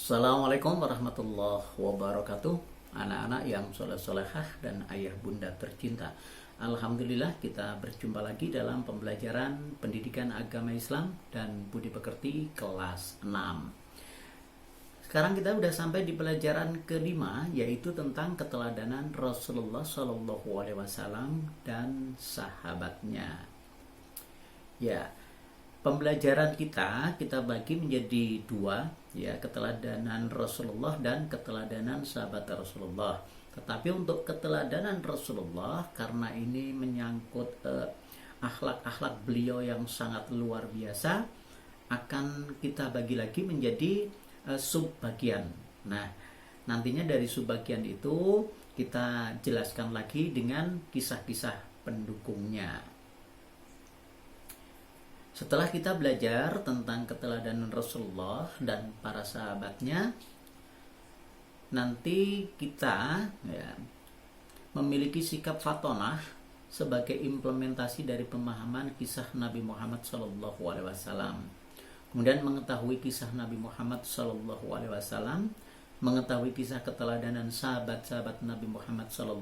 Assalamualaikum warahmatullahi wabarakatuh. Anak-anak yang soleh-solehah dan ayah bunda tercinta, Alhamdulillah kita berjumpa lagi dalam pembelajaran pendidikan agama Islam dan budi pekerti kelas 6. Sekarang kita udah sampai di pelajaran kelima, yaitu tentang keteladanan Rasulullah SAW dan sahabatnya. Ya, pembelajaran kita bagi menjadi dua, ya, keteladanan Rasulullah dan keteladanan sahabat Rasulullah. Tetapi untuk keteladanan Rasulullah, karena ini menyangkut akhlak-akhlak beliau yang sangat luar biasa, akan kita bagi lagi menjadi subbagian. Nah, nantinya dari subbagian itu kita jelaskan lagi dengan kisah-kisah pendukungnya. Setelah kita belajar tentang keteladanan Rasulullah dan para sahabatnya, nanti kita memiliki sikap fatonah sebagai implementasi dari pemahaman kisah Nabi Muhammad SAW. Kemudian mengetahui kisah Nabi Muhammad SAW, mengetahui kisah keteladanan sahabat-sahabat Nabi Muhammad SAW,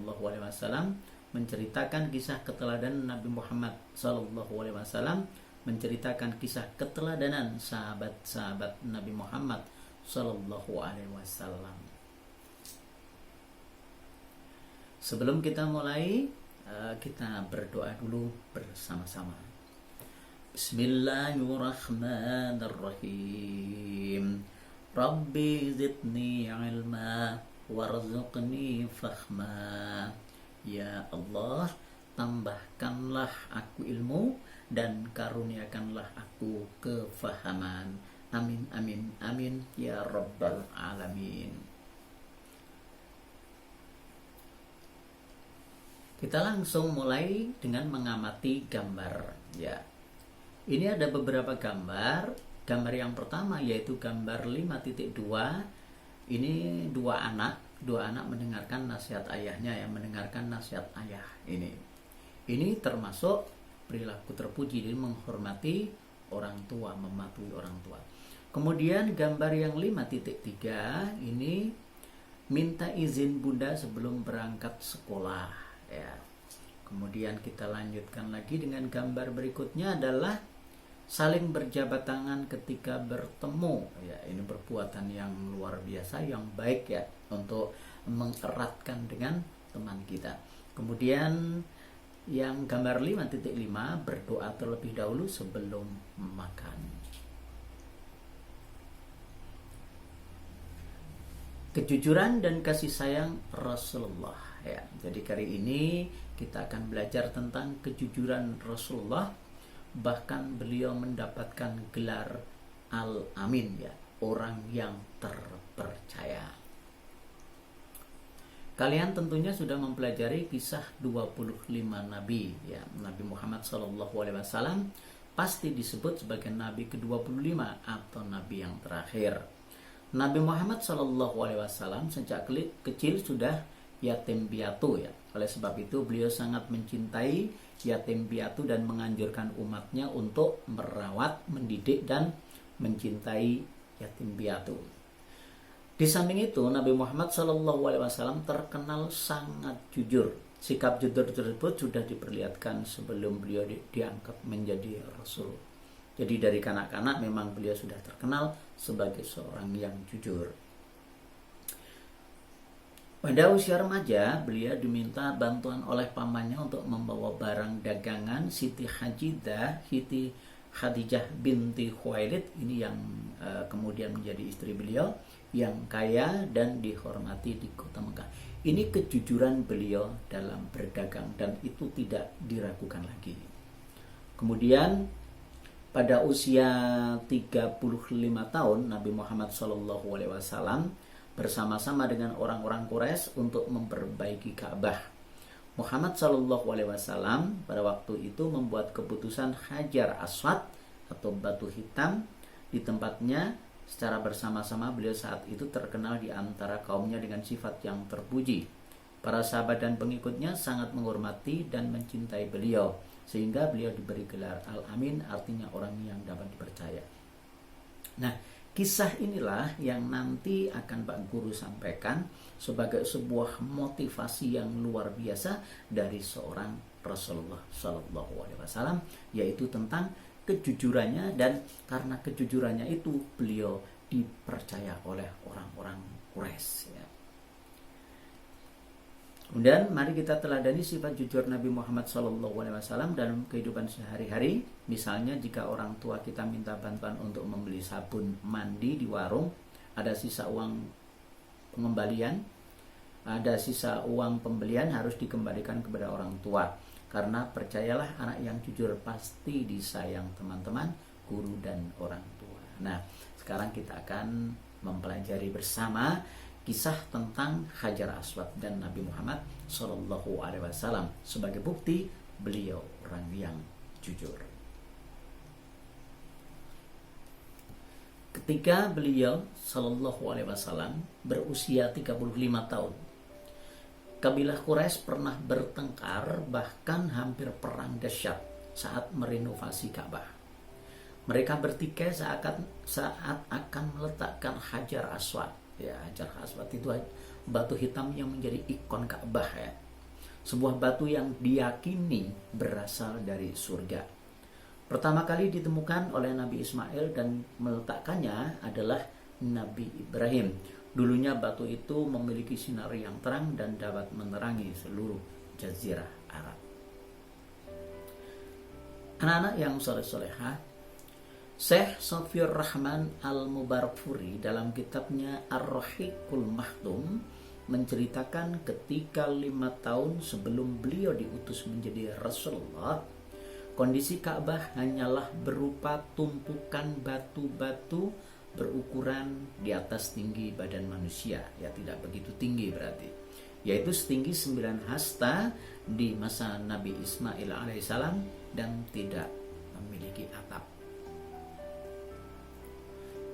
menceritakan kisah keteladanan Nabi Muhammad SAW, menceritakan kisah keteladanan sahabat-sahabat Nabi Muhammad SAW. Sebelum kita mulai, kita berdoa dulu bersama-sama. Bismillahirrahmanirrahim. Rabbi zidni ilma warzuqni fahma. Ya Allah, tambahkanlah aku ilmu dan karuniakanlah aku kefahaman. Amin, amin, amin, ya Rabbal Alamin. Kita langsung mulai dengan mengamati gambar. Ya, ini ada beberapa gambar. Gambar yang pertama yaitu gambar 5.2. Ini dua anak mendengarkan nasihat ayahnya, yang mendengarkan nasihat ayah ini termasuk perilaku terpuji, jadi menghormati orang tua, mematuhi orang tua. Kemudian gambar yang 5.3 ini minta izin bunda sebelum berangkat sekolah, ya. Kemudian kita lanjutkan lagi dengan gambar berikutnya adalah saling berjabat tangan ketika bertemu, ya. Ini perbuatan yang luar biasa, yang baik, ya, untuk mengeratkan dengan teman kita. Kemudian yang gambar 5.5 berdoa terlebih dahulu sebelum makan. Kejujuran dan kasih sayang Rasulullah, ya. Jadi kali ini kita akan belajar tentang kejujuran Rasulullah. Bahkan beliau mendapatkan gelar Al-Amin, ya, orang yang terpercaya. Kalian tentunya sudah mempelajari kisah 25 nabi, ya. Nabi Muhammad SAW pasti disebut sebagai nabi ke-25 atau nabi yang terakhir. Nabi Muhammad SAW sejak kecil sudah yatim piatu, ya. Oleh sebab itu beliau sangat mencintai yatim piatu dan menganjurkan umatnya untuk merawat, mendidik dan mencintai yatim piatu. Di samping itu, Nabi Muhammad SAW terkenal sangat jujur. Sikap jujur tersebut sudah diperlihatkan sebelum beliau diangkat menjadi Rasul. Jadi dari kanak-kanak memang beliau sudah terkenal sebagai seorang yang jujur. Pada usia remaja, beliau diminta bantuan oleh pamannya untuk membawa barang dagangan Siti Khadijah binti Khuwailid, ini yang kemudian menjadi istri beliau, yang kaya dan dihormati di kota Mekah. Ini kejujuran beliau dalam berdagang dan itu tidak diragukan lagi. Kemudian pada usia 35 tahun Nabi Muhammad SAW bersama-sama dengan orang-orang Quraisy untuk memperbaiki Ka'bah. Muhammad SAW pada waktu itu membuat keputusan Hajar Aswad atau batu hitam di tempatnya. Secara bersama-sama beliau saat itu terkenal di antara kaumnya dengan sifat yang terpuji. Para sahabat dan pengikutnya sangat menghormati dan mencintai beliau, sehingga beliau diberi gelar Al-Amin, artinya orang yang dapat dipercaya. Nah, Kisah inilah yang nanti akan Pak Guru sampaikan sebagai sebuah motivasi yang luar biasa dari seorang Rasulullah Shallallahu Alaihi Wasallam, yaitu tentang kejujurannya, dan karena kejujurannya itu beliau dipercaya oleh orang-orang Quraisy. Ya. Kemudian mari kita teladani sifat jujur Nabi Muhammad SAW dalam kehidupan sehari-hari. Misalnya jika orang tua kita minta bantuan untuk membeli sabun mandi di warung, ada sisa uang pengembalian, ada sisa uang pembelian harus dikembalikan kepada orang tua. Karena percayalah, anak yang jujur pasti disayang teman-teman, guru dan orang tua. Nah, sekarang kita akan mempelajari bersama kisah tentang Hajar Aswad dan Nabi Muhammad Shallallahu Alaihi Wasallam sebagai bukti beliau orang yang jujur. Ketika beliau Shallallahu Alaihi Wasallam berusia 35 tahun, kabilah Quraisy pernah bertengkar, bahkan hampir perang dahsyat saat merenovasi Ka'bah. Mereka bertikai saat akan meletakkan Hajar Aswad. Ya, Hajar Aswad itu batu hitam yang menjadi ikon Ka'bah, ya. Sebuah batu yang diyakini berasal dari surga. Pertama kali ditemukan oleh Nabi Ismail dan meletakkannya adalah Nabi Ibrahim. Dulunya batu itu memiliki sinar yang terang dan dapat menerangi seluruh jazirah Arab. Anak-anak yang soleh-solehah, Syekh Safiur Rahman Al-Mubarakfuri dalam kitabnya Ar-Rahiqul Maktum menceritakan ketika 5 tahun sebelum beliau diutus menjadi Rasulullah, kondisi Ka'bah hanyalah berupa tumpukan batu-batu berukuran di atas tinggi badan manusia. Ya, tidak begitu tinggi berarti, yaitu setinggi 9 hasta di masa Nabi Ismail alaihissalam, dan tidak memiliki atap.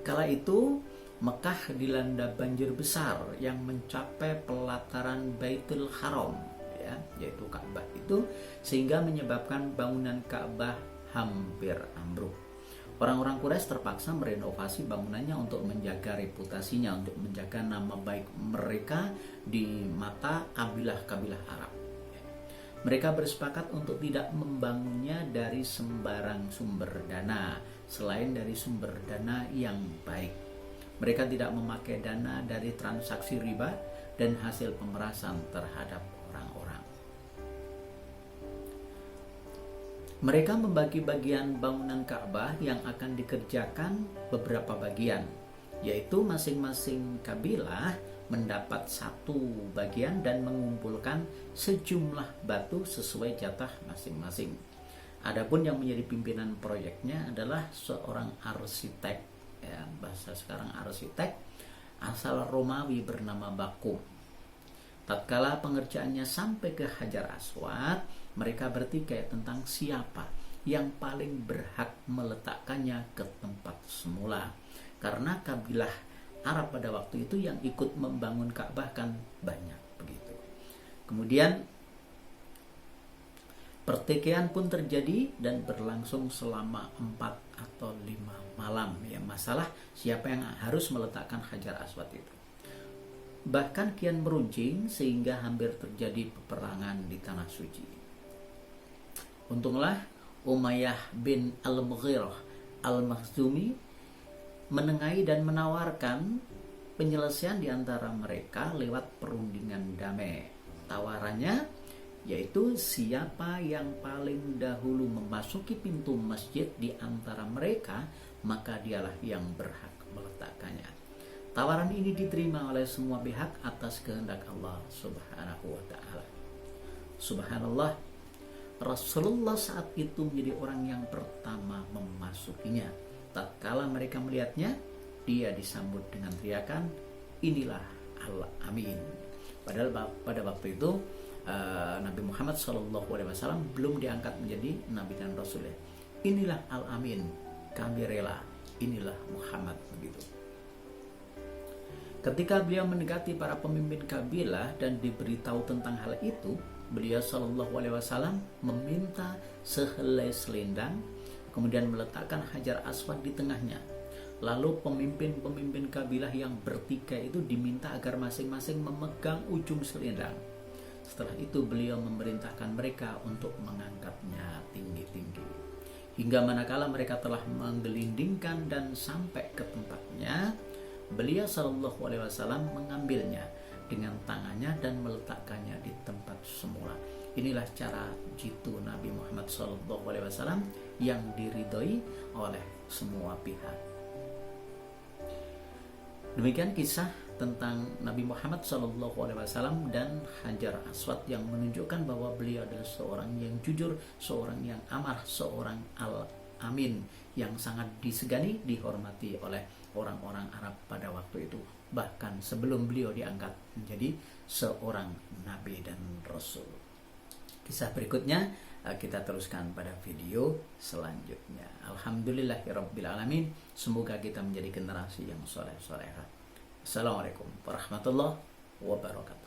Kala itu Mekah dilanda banjir besar yang mencapai pelataran Baitul Haram, ya, yaitu Ka'bah itu, sehingga menyebabkan bangunan Ka'bah hampir ambruk. Orang-orang Quraisy terpaksa merenovasi bangunannya untuk menjaga reputasinya, untuk menjaga nama baik mereka di mata kabilah-kabilah Arab. Mereka bersepakat untuk tidak membangunnya dari sembarang sumber dana, selain dari sumber dana yang baik. Mereka tidak memakai dana dari transaksi riba dan hasil pemerasan terhadap orang-orang. Mereka membagi bagian bangunan Ka'bah yang akan dikerjakan beberapa bagian, yaitu masing-masing kabilah mendapat satu bagian dan mengumpulkan sejumlah batu sesuai jatah masing-masing. Adapun yang menjadi pimpinan proyeknya adalah seorang arsitek, ya, bahasa sekarang arsitek asal Romawi bernama Bakum. Tatkala pengerjaannya sampai ke Hajar Aswad, mereka bertikai tentang siapa yang paling berhak meletakkannya ke tempat semula. Karena kabilah Arab pada waktu itu yang ikut membangun Ka'bah kan banyak begitu. Kemudian pertikaian pun terjadi dan berlangsung selama 4 atau 5 malam, ya, masalah siapa yang harus meletakkan Hajar Aswad itu. Bahkan kian meruncing sehingga hampir terjadi peperangan di tanah suci. Untunglah Umayyah bin Al-Mughirah Al-Makhzumi menengahi dan menawarkan penyelesaian di antara mereka lewat perundingan damai. Tawarannya yaitu siapa yang paling dahulu memasuki pintu masjid di antara mereka, maka dialah yang berhak meletakkannya. Tawaran ini diterima oleh semua pihak atas kehendak Allah Subhanahu wa ta'ala. Subhanallah, Rasulullah saat itu menjadi orang yang pertama memasukinya. Tatkala mereka melihatnya, dia disambut dengan teriakan, "Inilah Al-Amin." Padahal pada waktu itu Nabi Muhammad SAW belum diangkat menjadi Nabi dan Rasul. Inilah Al-Amin, kami rela. Inilah Muhammad, begitu. Ketika beliau mendekati para pemimpin kabilah dan diberitahu tentang hal itu, beliau SAW meminta sehelai selendang, kemudian meletakkan Hajar Aswad di tengahnya. Lalu pemimpin-pemimpin kabilah yang bertiga itu diminta agar masing-masing memegang ujung selendang. Setelah itu beliau memerintahkan mereka untuk mengangkatnya tinggi-tinggi. Hingga manakala mereka telah menggelindingkan dan sampai ke tempatnya, beliau Shallallahu Alaihi Wasallam mengambilnya dengan tangannya dan meletakkannya di tempat semula. Inilah cara jitu Nabi Muhammad Shallallahu Alaihi Wasallam yang diridhoi oleh semua pihak. Demikian kisah tentang Nabi Muhammad SAW dan Hajar Aswad yang menunjukkan bahwa beliau adalah seorang yang jujur, seorang yang amarah, seorang al-amin yang sangat disegani, dihormati oleh orang-orang Arab pada waktu itu, bahkan sebelum beliau diangkat menjadi seorang Nabi dan Rasul. Kisah berikutnya kita teruskan pada video selanjutnya. Alhamdulillahirrabbilalamin. Semoga kita menjadi generasi yang soleh-solehah. Assalamualaikum warahmatullahi wabarakatuh.